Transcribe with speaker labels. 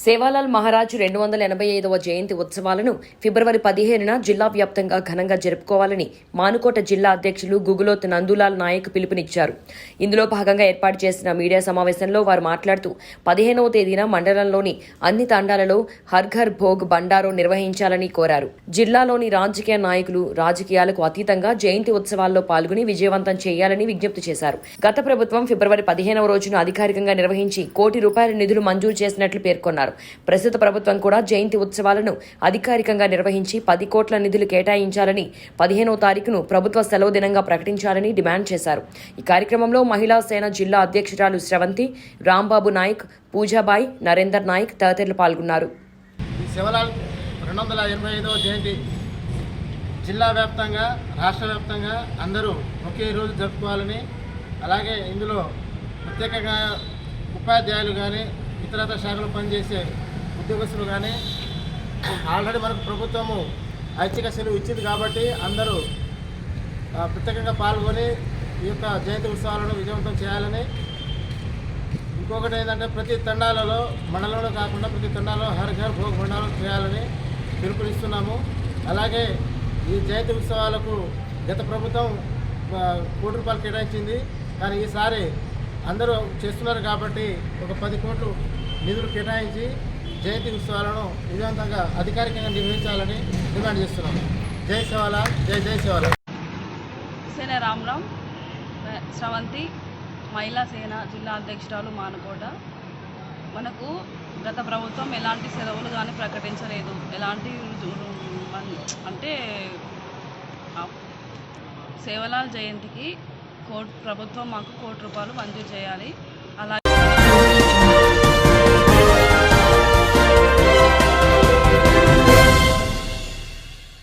Speaker 1: సేవాలాల్ మహారాజ్ 285వ జయంతి ఉత్సవాలను ఫిబ్రవరి 15న జిల్లా వ్యాప్తంగా ఘనంగా జరుపుకోవాలని మానుకోట జిల్లా అధ్యక్షులు గుగులోత్ నందులాల్ నాయక్ పిలుపునిచ్చారు. ఇందులో భాగంగా ఏర్పాటు చేసిన మీడియా సమావేశంలో వారు మాట్లాడుతూ 15వ తేదీన మండలంలోని అన్ని తండాలలో హర్ ఘర్ భోగ్ బండారో నిర్వహించాలని కోరారు. జిల్లాలోని రాజకీయ నాయకులు రాజకీయాలకు అతీతంగా జయంతి ఉత్సవాల్లో పాల్గొని విజయవంతం చేయాలని విజ్ఞప్తి చేశారు. గత ప్రభుత్వం ఫిబ్రవరి 15వ రోజున అధికారికంగా నిర్వహించి ₹1 కోటి నిధులు మంజూరు చేసినట్లు పేర్కొన్నారు. ప్రస్తుత ప్రభుత్వం కూడా జయంతి ఉత్సవాలను అధికారికంగా నిర్వహించి 10 కోట్ల నిధులు కేటాయించాలని 15వ తారీఖును ప్రభుత్వ సెలవు దినంగా ప్రకటించాలని డిమాండ్ చేశారు. ఈ కార్యక్రమంలో మహిళా సేన జిల్లా అధ్యక్షురాలు శ్రవంతి, రాంబాబు నాయక్, పూజాబాయి, నరేందర్ నాయక్ తదితరులు పాల్గొన్నారు.
Speaker 2: సేవాలాల్ 285వ జయంతి జిల్లా వ్యాప్తంగా రాష్ట్ర వ్యాప్తంగా అందరూ ఒకే రోజు జరుపుకోవాలని, అలాగే ఇందులో ప్రత్యేకంగా ఉపాధ్యాయులు కానీ ఇతరత్ర శాఖలు పనిచేసే ఉద్యోగస్తులు కానీ ఆల్రెడీ మనకు ప్రభుత్వము ఐచ్ఛిక సెలవు ఇచ్చింది కాబట్టి అందరూ ప్రత్యేకంగా పాల్గొని ఈ యొక్క జయంతి ఉత్సవాలను విజయవంతం చేయాలని, ఇంకొకటి ఏంటంటే ప్రతి తండాలలో మండలంలో కాకుండా ప్రతి తండాలో హర్ ఘర్ భోగ్ బండారం చేయాలని పిలుపునిస్తున్నాము. అలాగే ఈ జయంతి ఉత్సవాలకు గత ప్రభుత్వం ₹1 కోటి కేటాయించింది, కానీ ఈసారి అందరూ చేస్తున్నారు కాబట్టి ఒక 10 కోట్లు నిధులు కేటాయించి జయంతి ఉత్సవాలను విజయవంతంగా అధికారికంగా నిర్వహించాలని డిమాండ్ చేస్తున్నాము. జై సేవాలాల్, జై జై సేవాలాల్.
Speaker 3: సేన రామ్రామ్, శ్రవంతి, మహిళా సేన జిల్లా అధ్యక్షురాలు మానుకోట. మనకు గత ప్రభుత్వం ఎలాంటి సెలవులు కానీ ప్రకటించలేదు. ఎలాంటి అంటే సేవాలాల్ జయంతికి ప్రభుత్వం మాకు ₹1 కోటి మంజూరు చేయాలి.